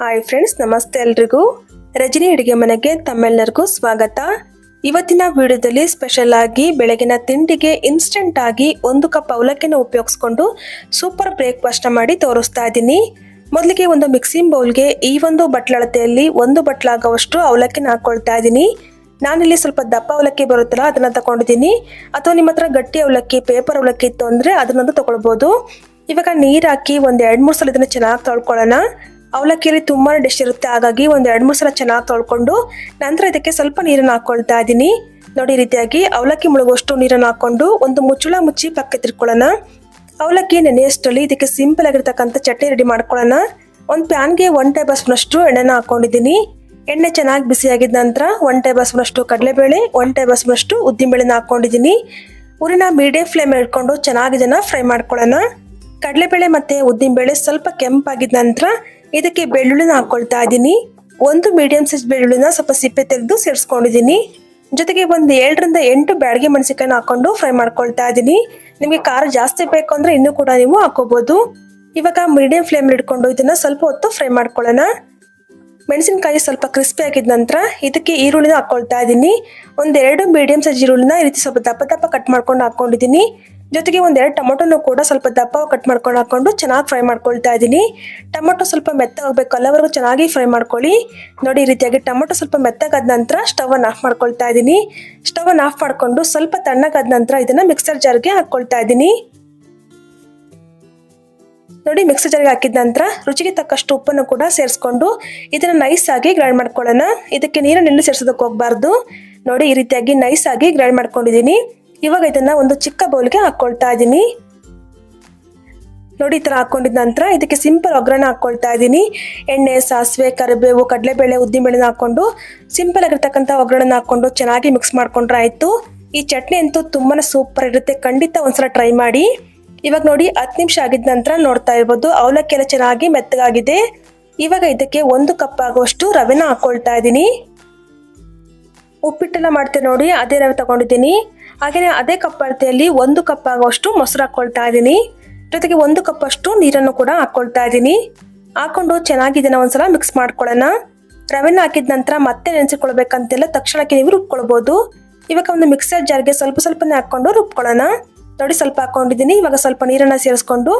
Hi friends, ನಮಸ್ತೆ ಎಲ್ರಿಗೂ. ರಜನಿ ಅಡುಗೆ ಮನೆಗೆ ತಮ್ಮೆಲ್ಲರಿಗೂ ಸ್ವಾಗತ. ಇವತ್ತಿನ ವಿಡಿಯೋದಲ್ಲಿ ಸ್ಪೆಷಲ್ ಆಗಿ ಬೆಳಗಿನ ತಿಂಡಿಗೆ ಇನ್ಸ್ಟೆಂಟ್ ಆಗಿ 1 ಕಪ್ ಅವಲಕ್ಕಿನ ಉಪಯೋಗಿಸ್ಕೊಂಡು ಸೂಪರ್ ಬ್ರೇಕ್ಫಾಸ್ಟ್ ಮಾಡಿ ತೋರಿಸ್ತಾ ಇದ್ದೀನಿ. ಮೊದಲಿಗೆ ಒಂದು ಮಿಕ್ಸಿಂಗ್ ಬೌಲ್ಗೆ ಈ ಒಂದು ಬಟ್ಲಳತೆಯಲ್ಲಿ 1 ಬಟ್ಲಾಗುವಷ್ಟು ಅವಲಕ್ಕಿನ ಹಾಕೊಳ್ತಾ ಇದ್ದೀನಿ. ನಾನಿಲ್ಲಿ ಸ್ವಲ್ಪ ದಪ್ಪ ಅವಲಕ್ಕಿ ಬರುತ್ತಲ್ಲ ಅದನ್ನ ತಗೊಂಡಿದ್ದೀನಿ. ಅಥವಾ ನಿಮ್ಮ ಹತ್ರ ಗಟ್ಟಿ ಅವಲಕ್ಕಿ, ಪೇಪರ್ ಅವಲಕ್ಕಿ ಇತ್ತು ಅಂದರೆ ಅದನ್ನಂತೂ ತಗೊಳ್ಬೋದು. ಇವಾಗ ನೀರು ಹಾಕಿ ಒಂದು 2-3 ಸಲ ಇದನ್ನು ಚೆನ್ನಾಗಿ ತೊಳ್ಕೊಳ್ಳೋಣ. ಅವಲಕ್ಕಿಯಲ್ಲಿ ತುಂಬಾ ಡಿಶ್ ಇರುತ್ತೆ, ಹಾಗಾಗಿ ಒಂದು 2-3 ಸಲ ಚೆನ್ನಾಗಿ ತೊಳ್ಕೊಂಡು ನಂತರ ಇದಕ್ಕೆ ಸ್ವಲ್ಪ ನೀರನ್ನು ಹಾಕೊಳ್ತಾ ಇದ್ದೀನಿ. ನೋಡಿ, ಈ ರೀತಿಯಾಗಿ ಅವಲಕ್ಕಿ ಮುಳುಗುವಷ್ಟು ನೀರನ್ನು ಹಾಕೊಂಡು ಒಂದು ಮುಚ್ಚಳ ಮುಚ್ಚಿ ಪಕ್ಕ ತಿರ್ಕೊಳ್ಳೋಣ. ಅವಲಕ್ಕಿ ನೆನೆಯಷ್ಟರಲ್ಲಿ ಇದಕ್ಕೆ ಸಿಂಪಲ್ ಆಗಿರ್ತಕ್ಕಂಥ ಚಟ್ನಿ ರೆಡಿ ಮಾಡ್ಕೊಳ್ಳೋಣ. ಒಂದು ಪ್ಯಾನ್ಗೆ 1 ಟೇಬಲ್ ಸ್ಪೂನ್ ಅಷ್ಟು ಎಣ್ಣೆನ ಹಾಕೊಂಡಿದ್ದೀನಿ. ಎಣ್ಣೆ ಚೆನ್ನಾಗಿ ಬಿಸಿಯಾಗಿದ್ದ ನಂತರ 1 ಟೇಬಲ್ ಸ್ಪೂನ್ ಅಷ್ಟು ಕಡಲೆಬೇಳೆ, 1 ಟೇಬಲ್ ಸ್ಪೂನ್ ಅಷ್ಟು ಉದ್ದಿನಬೇಳೆನ ಹಾಕೊಂಡಿದ್ದೀನಿ. ಉರಿನ ಮೀಡಿಯಂ ಫ್ಲೇಮ್ ಇಟ್ಕೊಂಡು ಚೆನ್ನಾಗಿ ಇದನ್ನ ಫ್ರೈ ಮಾಡ್ಕೊಳ್ಳೋಣ. ಕಡಲೆಬೇಳೆ ಮತ್ತೆ ಉದ್ದಿನಬೇಳೆ ಸ್ವಲ್ಪ ಕೆಂಪಾಗಿದ್ದ ನಂತರ ಇದಕ್ಕೆ ಬೆಳ್ಳುಳ್ಳಿನ ಹಾಕೊಳ್ತಾ ಇದ್ದೀನಿ. ಒಂದು ಮೀಡಿಯಂ ಸೈಜ್ ಬೆಳ್ಳುಳ್ಳಿನ ಸ್ವಲ್ಪ ಸಿಪ್ಪೆ ತೆಗೆದು ಸೇರಿಸ್ಕೊಂಡಿದ್ದೀನಿ. ಜೊತೆಗೆ ಒಂದು 7-8 ಬ್ಯಾಡಗಿ ಮೆಣಸಿನಕಾಯಿನ ಹಾಕೊಂಡು ಫ್ರೈ ಮಾಡ್ಕೊಳ್ತಾ ಇದ್ದೀನಿ. ನಿಮಗೆ ಖಾರ ಜಾಸ್ತಿ ಬೇಕು ಅಂದ್ರೆ ಇನ್ನೂ ಕೂಡ ನೀವು ಹಾಕೋಬಹುದು. ಇವಾಗ ಮೀಡಿಯಂ ಫ್ಲೇಮ್ ಇಟ್ಕೊಂಡು ಇದನ್ನ ಸ್ವಲ್ಪ ಹೊತ್ತು ಫ್ರೈ ಮಾಡ್ಕೊಳ್ಳೋಣ. ಮೆಣಸಿನಕಾಯಿ ಸ್ವಲ್ಪ ಕ್ರಿಸ್ಪಿ ಆಗಿದ ನಂತರ ಇದಕ್ಕೆ ಈರುಳ್ಳಿನ ಹಾಕೊಳ್ತಾ ಇದ್ದೀನಿ. 1-2 ಮೀಡಿಯಂ ಸೈಜ್ ಈರುಳ್ಳಿನ ಈ ರೀತಿ ಸ್ವಲ್ಪ ದಪ್ಪ ದಪ್ಪ ಕಟ್ ಮಾಡ್ಕೊಂಡು ಹಾಕೊಂಡಿದ್ದೀನಿ. ಜೊತೆಗೆ 1-2 ಟೊಮೊಟೊನು ಕೂಡ ಸ್ವಲ್ಪ ದಪ್ಪ ಕಟ್ ಮಾಡ್ಕೊಂಡು ಹಾಕೊಂಡು ಚೆನ್ನಾಗಿ ಫ್ರೈ ಮಾಡ್ಕೊಳ್ತಾ ಇದ್ದೀನಿ. ಟೊಮೊಟೊ ಸ್ವಲ್ಪ ಮೆತ್ತಗಾಗಬೇಕು, ಅಲ್ಲಿವರೆಗೂ ಚೆನ್ನಾಗಿ ಫ್ರೈ ಮಾಡ್ಕೊಳ್ಳಿ. ನೋಡಿ, ಈ ರೀತಿಯಾಗಿ ಟೊಮೊಟೊ ಸ್ವಲ್ಪ ಮೆತ್ತಗಾದ ನಂತರ ಸ್ಟವ್ ಅನ್ನು ಆಫ್ ಮಾಡ್ಕೊಳ್ತಾ ಇದ್ದೀನಿ. ಸ್ಟವ್ ಅನ್ನು ಆಫ್ ಮಾಡ್ಕೊಂಡು ಸ್ವಲ್ಪ ತಣ್ಣಗಾದ ನಂತರ ಇದನ್ನ ಮಿಕ್ಸರ್ ಜಾರ್ಗೆ ಹಾಕೊಳ್ತಾ ಇದ್ದೀನಿ. ನೋಡಿ, ಮಿಕ್ಸರ್ ಜಾರ್ಗೆ ಹಾಕಿದ ನಂತರ ರುಚಿಗೆ ತಕ್ಕಷ್ಟು ಉಪ್ಪನ್ನು ಕೂಡ ಸೇರಿಸ್ಕೊಂಡು ಇದನ್ನ ನೈಸ್ ಆಗಿ ಗ್ರೈಂಡ್ ಮಾಡ್ಕೊಳ್ಳೋಣ. ಇದಕ್ಕೆ ನೀರನ್ನು ಸೇರಿಸೋದಕ್ಕೆ ಹೋಗಬಾರ್ದು. ನೋಡಿ, ಈ ರೀತಿಯಾಗಿ ನೈಸ್ ಆಗಿ ಗ್ರೈಂಡ್ ಮಾಡ್ಕೊಂಡಿದ್ದೀನಿ. ಇವಾಗ ಇದನ್ನ ಒಂದು ಚಿಕ್ಕ ಬೌಲ್ಗೆ ಹಾಕೊಳ್ತಾ ಇದ್ದೀನಿ. ನೋಡಿ, ಈ ತರ ಹಾಕೊಂಡಿದ ನಂತರ ಇದಕ್ಕೆ ಸಿಂಪಲ್ ಒಗ್ಗರಣೆ ಹಾಕೊಳ್ತಾ ಇದ್ದೀನಿ. ಎಣ್ಣೆ, ಸಾಸಿವೆ, ಕರಿಬೇವು, ಕಡಲೆಬೇಳೆ, ಉದ್ದಿನಬೇಳೆನ ಹಾಕೊಂಡು ಸಿಂಪಲ್ ಆಗಿರ್ತಕ್ಕಂಥ ಒಗ್ಗರಣೆನ ಹಾಕೊಂಡು ಚೆನ್ನಾಗಿ ಮಿಕ್ಸ್ ಮಾಡ್ಕೊಂಡ್ರೆ ಆಯ್ತು. ಈ ಚಟ್ನಿ ಅಂತೂ ತುಂಬಾನೇ ಸೂಪರ್ ಇರುತ್ತೆ, ಖಂಡಿತ ಒಂದ್ಸಲ ಟ್ರೈ ಮಾಡಿ. ಇವಾಗ ನೋಡಿ, 10 ನಿಮಿಷ ಆಗಿದ ನಂತರ ನೋಡ್ತಾ ಇರ್ಬೋದು ಅವಲಕ್ಕಿ ಎಲ್ಲ ಚೆನ್ನಾಗಿ ಮೆತ್ತಗಾಗಿದೆ. ಇವಾಗ ಇದಕ್ಕೆ 1 ಕಪ್ ಆಗುವಷ್ಟು ರವೆನ ಹಾಕೊಳ್ತಾ ಇದ್ದೀನಿ. ಉಪ್ಪಿಟ್ಟೆಲ್ಲ ಮಾಡ್ತೇನೆ ನೋಡಿ, ಅದೇ ರವೆ ತಗೊಂಡಿದ್ದೀನಿ. ಹಾಗೆಯೇ ಅದೇ ಕಪ್ ಅಳತೆಯಲ್ಲಿ 1 ಕಪ್ ಆಗುವಷ್ಟು ಮೊಸರು ಹಾಕೊಳ್ತಾ ಇದ್ದೀನಿ. ಜೊತೆಗೆ 1 ಕಪ್ ಅಷ್ಟು ನೀರನ್ನು ಕೂಡ ಹಾಕೊಳ್ತಾ ಇದ್ದೀನಿ. ಹಾಕೊಂಡು ಚೆನ್ನಾಗಿ ಇದನ್ನ ಒಂದ್ಸಲ ಮಿಕ್ಸ್ ಮಾಡ್ಕೊಳ್ಳೋಣ. ರವೆನ ಹಾಕಿದ ನಂತರ ಮತ್ತೆ ನೆನೆಸಿಕೊಳ್ಬೇಕಂತೆಲ್ಲ ತಕ್ಷಣಕ್ಕೆ ನೀವು ರುಬ್ಕೊಳ್ಬಹುದು. ಇವಾಗ ಒಂದು ಮಿಕ್ಸರ್ ಜಾರ್ಗೆ ಸ್ವಲ್ಪ ಸ್ವಲ್ಪನೇ ಹಾಕೊಂಡು ರುಬ್ಕೊಳ್ಳೋಣ. ನೋಡಿ, ಸ್ವಲ್ಪ ಹಾಕೊಂಡಿದ್ದೀನಿ. ಇವಾಗ ಸ್ವಲ್ಪ ನೀರನ್ನ ಸೇರಿಸ್ಕೊಂಡು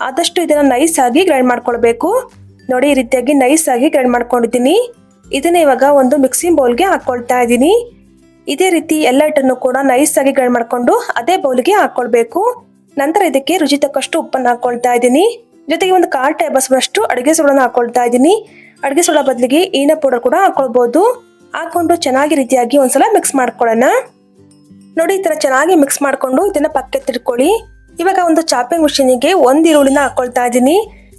ಆದಷ್ಟು ಇದನ್ನ ನೈಸ್ ಆಗಿ ಗ್ರೈಂಡ್ ಮಾಡ್ಕೊಳ್ಬೇಕು. ನೋಡಿ, ಈ ರೀತಿಯಾಗಿ ನೈಸ್ ಆಗಿ ಗ್ರೈಂಡ್ ಮಾಡ್ಕೊಂಡಿದ್ದೀನಿ. ಇದನ್ನ ಇವಾಗ ಒಂದು ಮಿಕ್ಸಿಂಗ್ ಬೌಲ್ಗೆ ಹಾಕೊಳ್ತಾ ಇದ್ದೀನಿ. ಇದೇ ರೀತಿ ಎಲ್ಲ ಹಿಟ್ಟನ್ನು ಕೂಡ ನೈಸ್ ಆಗಿ ಗ್ರೈಂಡ್ ಮಾಡ್ಕೊಂಡು ಅದೇ ಬೌಲ್ಗೆ ಹಾಕೊಳ್ಬೇಕು. ನಂತರ ಇದಕ್ಕೆ ರುಚಿ ತಕ್ಕಷ್ಟು ಉಪ್ಪನ್ನು ಹಾಕೊಳ್ತಾ ಇದ್ದೀನಿ. ಜೊತೆಗೆ ಒಂದು 1/4 ಟೇಬಲ್ ಸ್ಪೂನ್ ಅಷ್ಟು ಅಡುಗೆ ಸೋಡಾನ ಹಾಕೊಳ್ತಾ ಇದ್ದೀನಿ. ಅಡುಗೆ ಸೋಡಾ ಬದಲಿಗೆ ಈನ ಪೌಡರ್ ಕೂಡ ಹಾಕೊಳ್ಬಹುದು. ಹಾಕೊಂಡು ಚೆನ್ನಾಗಿ ರೀತಿಯಾಗಿ ಒಂದ್ಸಲ ಮಿಕ್ಸ್ ಮಾಡ್ಕೊಳ್ಳೋಣ. ನೋಡಿ, ಈ ತರ ಚೆನ್ನಾಗಿ ಮಿಕ್ಸ್ ಮಾಡ್ಕೊಂಡು ಇದನ್ನ ಪಕ್ಕಕ್ಕೆ ತಿರ್ಕೊಳ್ಳಿ. ಇವಾಗ ಒಂದು ಚಾಪಿಂಗ್ ಮಿಷಿನಿಗೆ 1 ಈರುಳ್ಳಿನ ಹಾಕೊಳ್ತಾ ಇದ್ದೀನಿ.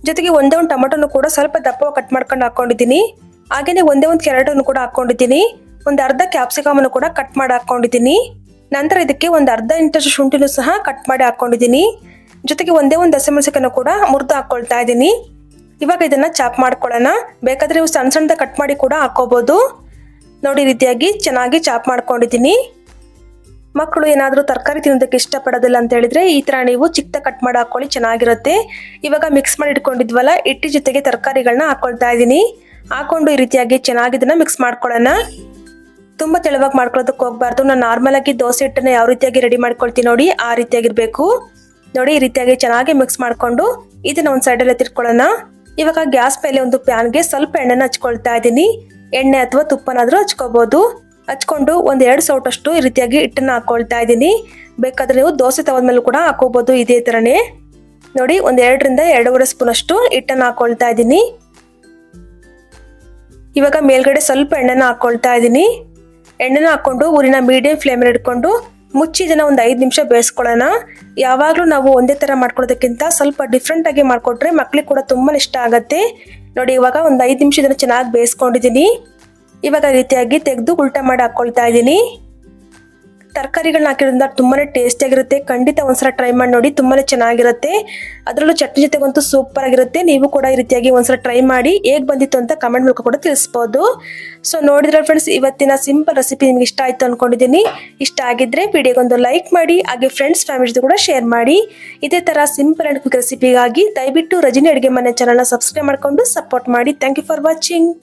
ಜೊತೆಗೆ ಒಂದೇ ಒಂದು ಟೊಮೆಟೊನು ಕೂಡ ಸ್ವಲ್ಪ ದಪ್ಪ ಕಟ್ ಮಾಡ್ಕೊಂಡು ಹಾಕೊಂಡಿದ್ದೀನಿ. ಹಾಗೇನೆ ಒಂದೇ ಒಂದು ಕ್ಯಾರೆಟನ್ನು ಕೂಡ ಹಾಕೊಂಡಿದ್ದೀನಿ. ಒಂದು ಅರ್ಧ ಕ್ಯಾಪ್ಸಿಕಮ್ ಅನ್ನು ಕೂಡ ಕಟ್ ಮಾಡಿ ಹಾಕೊಂಡಿದ್ದೀನಿ. ನಂತರ ಇದಕ್ಕೆ ಒಂದು ಅರ್ಧ ಇಂಚಷ್ಟು ಶುಂಠಿನೂ ಸಹ ಕಟ್ ಮಾಡಿ ಹಾಕೊಂಡಿದ್ದೀನಿ. ಜೊತೆಗೆ ಒಂದೇ ಒಂದು ಹಸಿಮೆಣಸಿನಕಾಯಿನ ಕೂಡ ಮುರಿದು ಹಾಕೊಳ್ತಾ ಇದ್ದೀನಿ. ಇವಾಗ ಇದನ್ನ ಚಾಪ್ ಮಾಡ್ಕೊಳ್ಳೋಣ. ಬೇಕಾದ್ರೆ ನೀವು ಸಣ್ಣ ಸಣ್ಣದ ಕಟ್ ಮಾಡಿ ಕೂಡ ಹಾಕೋಬಹುದು. ನೋಡಿ, ರೀತಿಯಾಗಿ ಚೆನ್ನಾಗಿ ಚಾಪ್ ಮಾಡ್ಕೊಂಡಿದ್ದೀನಿ. ಮಕ್ಕಳು ಏನಾದರೂ ತರಕಾರಿ ತಿನ್ನೋದಕ್ಕೆ ಇಷ್ಟಪಡೋದಿಲ್ಲ ಅಂತ ಹೇಳಿದ್ರೆ ಈ ತರ ನೀವು ಚಿಕ್ಕ ಕಟ್ ಮಾಡಿ ಹಾಕೊಳ್ಳಿ, ಚೆನ್ನಾಗಿರುತ್ತೆ. ಇವಾಗ ಮಿಕ್ಸ್ ಮಾಡಿ ಇಟ್ಕೊಂಡಿದ್ವಲ್ಲ ಹಿಟ್ಟಿ ಜೊತೆಗೆ ತರಕಾರಿಗಳನ್ನ ಹಾಕೊಳ್ತಾ ಇದ್ದೀನಿ. ಹಾಕೊಂಡು ಈ ರೀತಿಯಾಗಿ ಚೆನ್ನಾಗಿ ಇದನ್ನ ಮಿಕ್ಸ್ ಮಾಡ್ಕೊಳ್ಳೋಣ. ತುಂಬಾ ತೆಳುವಾಗಿ ಮಾಡ್ಕೊಳ್ಳೋದಕ್ಕೆ ಹೋಗ್ಬಾರ್ದು. ನಾನು ನಾರ್ಮಲ್ ಆಗಿ ದೋಸೆ ಹಿಟ್ಟನ್ನ ಯಾವ ರೀತಿಯಾಗಿ ರೆಡಿ ಮಾಡ್ಕೊಳ್ತೀನಿ ನೋಡಿ, ಆ ರೀತಿಯಾಗಿರ್ಬೇಕು. ನೋಡಿ, ಈ ರೀತಿಯಾಗಿ ಚೆನ್ನಾಗಿ ಮಿಕ್ಸ್ ಮಾಡ್ಕೊಂಡು ಇದನ್ನ ಒಂದು ಸೈಡಲ್ಲಿ ತಿರ್ಕೊಳ್ಳೋಣ. ಇವಾಗ ಗ್ಯಾಸ್ ಮೇಲೆ ಒಂದು ಪ್ಯಾನ್ಗೆ ಸ್ವಲ್ಪ ಎಣ್ಣೆನ ಹಚ್ಕೊಳ್ತಾ ಇದ್ದೀನಿ. ಎಣ್ಣೆ ಅಥವಾ ತುಪ್ಪನಾದ್ರೂ ಹಚ್ಕೋಬಹುದು. ಹಚ್ಕೊಂಡು 1-2 ಸೌಟಷ್ಟು ಈ ರೀತಿಯಾಗಿ ಹಿಟ್ಟನ್ನ ಹಾಕೊಳ್ತಾ ಇದ್ದೀನಿ. ಬೇಕಾದ್ರೆ ನೀವು ದೋಸೆ ತವದ ಮೇಲೆ ಕೂಡ ಹಾಕೋಬಹುದು ಇದೇ ತರನೇ. ನೋಡಿ, 1-2-2.5 ಸ್ಪೂನ್ ಅಷ್ಟು ಹಿಟ್ಟನ್ನ ಹಾಕೊಳ್ತಾ ಇದ್ದೀನಿ. ಇವಾಗ ಮೇಲ್ಗಡೆ ಸ್ವಲ್ಪ ಎಣ್ಣೆನ ಹಾಕೊಳ್ತಾ ಇದ್ದೀನಿ. ಎಣ್ಣೆನ ಹಾಕೊಂಡು ಊರಿನ ಮೀಡಿಯಂ ಫ್ಲೇಮ್ ಇಟ್ಕೊಂಡು ಮುಚ್ಚಿ ಇದನ್ನ ಒಂದು 5 ನಿಮಿಷ ಬೇಯಿಸ್ಕೊಳ್ಳೋಣ. ಯಾವಾಗಲೂ ನಾವು ಒಂದೇ ತರ ಮಾಡ್ಕೊಳ್ಳೋದಕ್ಕಿಂತ ಸ್ವಲ್ಪ ಡಿಫ್ರೆಂಟ್ ಆಗಿ ಮಾಡ್ಕೊಟ್ರೆ ಮಕ್ಳಿಗೆ ಕೂಡ ತುಂಬಾ ಇಷ್ಟ ಆಗತ್ತೆ. ನೋಡಿ, ಇವಾಗ ಒಂದು 5 ನಿಮಿಷ ಇದನ್ನ ಚೆನ್ನಾಗಿ ಬೇಯಿಸ್ಕೊಂಡಿದ್ದೀನಿ. ಇವಾಗ ರೀತಿಯಾಗಿ ತೆಗೆದು ಉಲ್ಟಾ ಮಾಡಿ ಹಾಕೊಳ್ತಾ ಇದ್ದೀನಿ. ತರಕಾರಿಗಳನ್ನ ಹಾಕಿರೋದ್ರಿಂದ ತುಂಬಾನೇ ಟೇಸ್ಟಿ ಆಗಿರುತ್ತೆ. ಖಂಡಿತ ಒಂದ್ಸಲ ಟ್ರೈ ಮಾಡಿ ನೋಡಿ, ತುಂಬಾನೇ ಚೆನ್ನಾಗಿರುತ್ತೆ. ಅದರಲ್ಲೂ ಚಟ್ನಿ ಜೊತೆಗಂತೂ ಸೂಪರ್ ಆಗಿರುತ್ತೆ. ನೀವು ಕೂಡ ಈ ರೀತಿಯಾಗಿ ಒಂದ್ಸಲ ಟ್ರೈ ಮಾಡಿ ಹೇಗ್ ಬಂದಿತ್ತು ಅಂತ ಕಮೆಂಟ್ ಮೂಲಕ ಕೂಡ ತಿಳಿಸಬಹುದು. ಸೊ ನೋಡಿದ್ರೆ ಫ್ರೆಂಡ್ಸ್, ಇವತ್ತಿನ ಸಿಂಪಲ್ ರೆಸಿಪಿ ನಿಮ್ಗೆ ಇಷ್ಟ ಆಯ್ತು ಅನ್ಕೊಂಡಿದ್ದೀನಿ. ಇಷ್ಟ ಆಗಿದ್ರೆ ವಿಡಿಯೋಗೊಂದು ಲೈಕ್ ಮಾಡಿ, ಹಾಗೆ ಫ್ರೆಂಡ್ಸ್ ಫ್ಯಾಮಿಲಿ ಕೂಡ ಶೇರ್ ಮಾಡಿ. ಇದೇ ತರ ಸಿಂಪಲ್ ಅಂಡ್ ಕ್ವಿಕ್ ರೆಸಿಪಿಗಾಗಿ ದಯವಿಟ್ಟು ರಜನಿ ಅಡುಗೆ ಮನೆ ಚಾನಲ್ನ ಸಬ್ಸ್ಕ್ರೈಬ್ ಮಾಡ್ಕೊಂಡು ಸಪೋರ್ಟ್ ಮಾಡಿ. Thank you for watching.